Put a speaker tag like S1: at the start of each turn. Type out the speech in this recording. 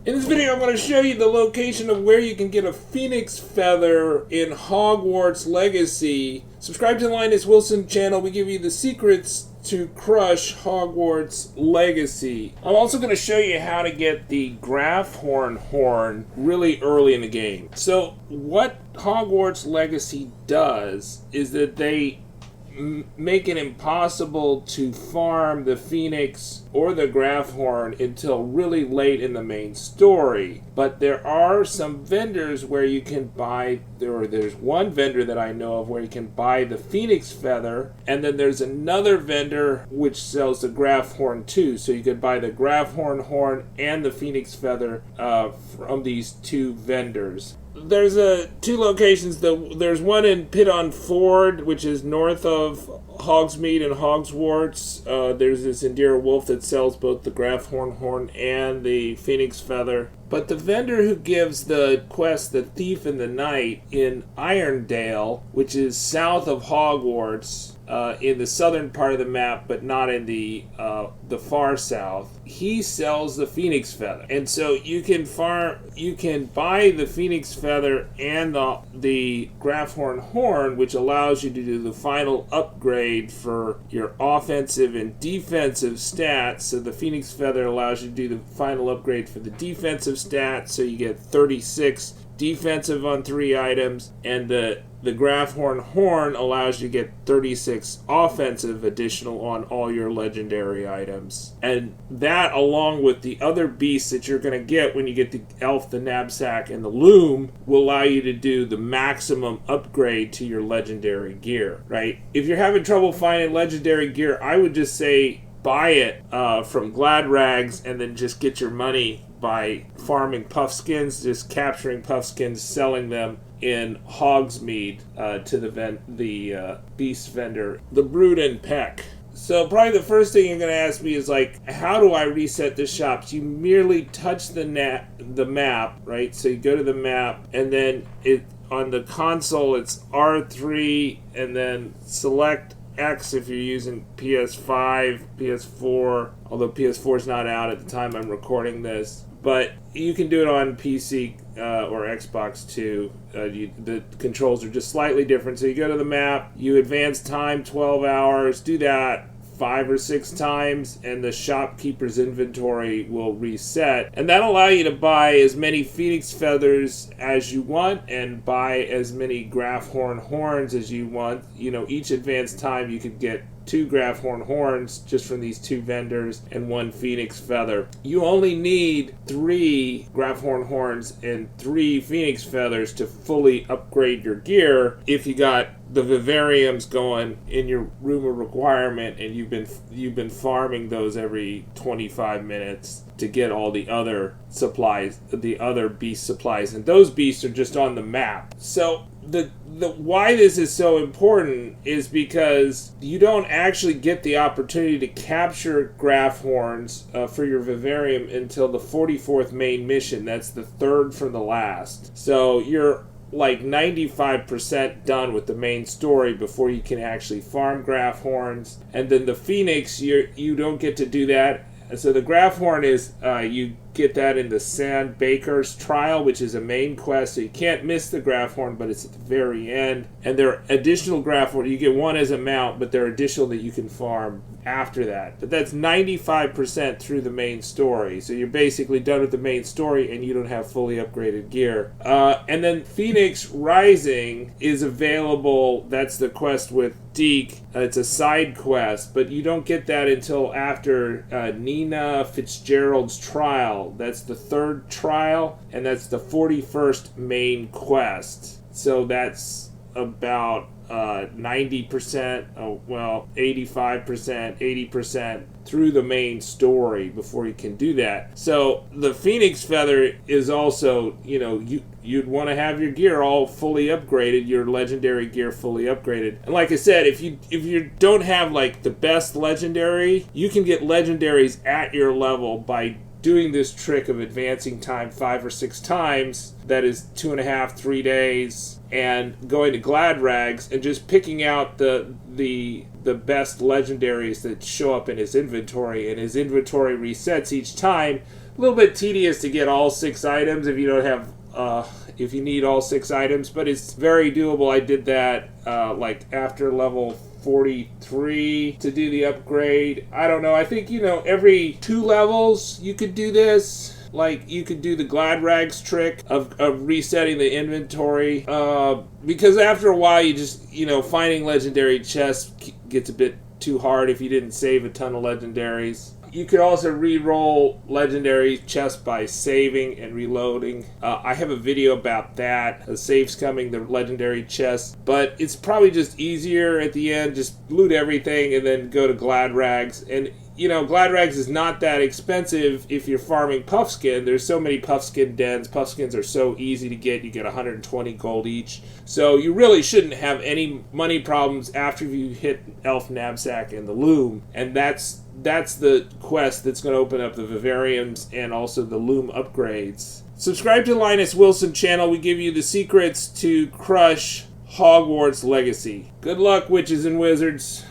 S1: In this video, I'm going to show you the location of where you can get a phoenix feather in Hogwarts Legacy. Subscribe to the Linus Wilson channel. We give you the secrets to crush Hogwarts Legacy. I'm also going to show you how to get the Graphhorn horn really early in the game. So what Hogwarts Legacy does is that they make it impossible to farm the Phoenix or the Graphhorn until really late in the main story. But there are some vendors where you can buy, or there's one vendor that I know of where you can buy the Phoenix feather, and then there's another vendor which sells the Graphhorn too. So you could buy the Graphhorn horn and the Phoenix feather from these two vendors. There's two locations. There's one in Pitt-on-Ford, which is north of Hogsmeade and Hogwarts. There's this Indira Wolf that sells both the Graphhorn horn and the Phoenix feather. But the vendor who gives the quest, The Thief in the Night, in Irondale, which is south of Hogwarts, in the southern part of the map, but not in the far south, he sells the Phoenix feather. And so you can buy the Phoenix feather and the Graphhorn horn, which allows you to do the final upgrade for your offensive and defensive stats. So the Phoenix feather allows you to do the final upgrade for the defensive stats, so you get 36 defensive on 3 items, and the Graphhorn horn allows you to get 36 offensive additional on all your legendary items. And that, along with the other beasts that you're going to get when you get the Elf, the Nabsack, and the Loom, will allow you to do the maximum upgrade to your legendary gear, right? If you're having trouble finding legendary gear, I would just say buy it from Gladrags and then just get your money by farming Puffskins, just capturing Puffskins, selling them in Hogsmeade to the beast vendor, the Brood and Peck. So probably the first thing you're going to ask me is, like, how do I reset the shops? You merely touch the map, right? So you go to the map, and then on the console it's R3, and then select X if you're using PS5, PS4, although PS4 is not out at the time I'm recording this. But you can do it on PC or Xbox too. The controls are just slightly different. So you go to the map, you advance time 12 hours, do that 5 or 6 times, and the shopkeeper's inventory will reset. And that'll allow you to buy as many Phoenix feathers as you want and buy as many Graphhorn horns as you want. You know, each advanced time you could get 2 Graphhorn horns just from these 2 vendors and 1 Phoenix feather. You only need 3 Graphhorn horns and 3 Phoenix feathers to fully upgrade your gear if you got the vivariums going in your room of requirement and you've been farming those every 25 minutes to get all the other supplies, the other beast supplies, and those beasts are just on the map. So the why this is so important is because you don't actually get the opportunity to capture Graphhorns for your vivarium until the 44th main mission. That's the 3rd from the last. So you're like 95% done with the main story before you can actually farm Graphhorns. And then the Phoenix, you don't get to do that. So the Graphhorn is, you get that in the Sand Baker's trial, which is a main quest, so you can't miss the Graphhorn, but it's at the very end. And there are additional Graphhorn. You get 1 as a mount, but there are additional that you can farm after that. But that's 95% through the main story. So you're basically done with the main story and you don't have fully upgraded gear. And then Phoenix Rising is available. That's the quest with Deke. It's a side quest, but you don't get that until after Nina Fizgerald's trial. That's the 3rd trial, and that's the 41st main quest. So that's about 90%, 85%, 80% through the main story before you can do that. So the Phoenix feather is also, you'd want to have your gear all fully upgraded, your legendary gear fully upgraded. And like I said, if you don't have like the best legendary, you can get legendaries at your level by doing this trick of advancing time 5 or 6 times. That is 2.5, 3 days, and going to Gladrags and just picking out the best legendaries that show up in his inventory, and his inventory resets each time, a little bit tedious to get all 6 items if you don't have if you need all 6 items, but it's very doable. I did that like after level 43 to do the upgrade. I don't know. I think, you know, every 2 levels you could do this. Like, you could do the Gladrags trick of resetting the inventory. Because after a while, you just, you know, finding legendary chests gets a bit too hard if you didn't save a ton of legendaries. You could also re-roll legendary chests by saving and reloading. I have a video about that. The save's coming, the legendary chests. But it's probably just easier at the end. Just loot everything and then go to Gladrags. And, you know, Gladrags is not that expensive if you're farming Puffskin. There's so many Puffskin dens. Puffskins are so easy to get. You get 120 gold each. So you really shouldn't have any money problems after you hit Elf Nabsack and the Loom. And that's the quest that's going to open up the vivariums and also the Loom upgrades. Subscribe to the Linus Wilson channel. We give you the secrets to crush Hogwarts Legacy. Good luck, witches and wizards.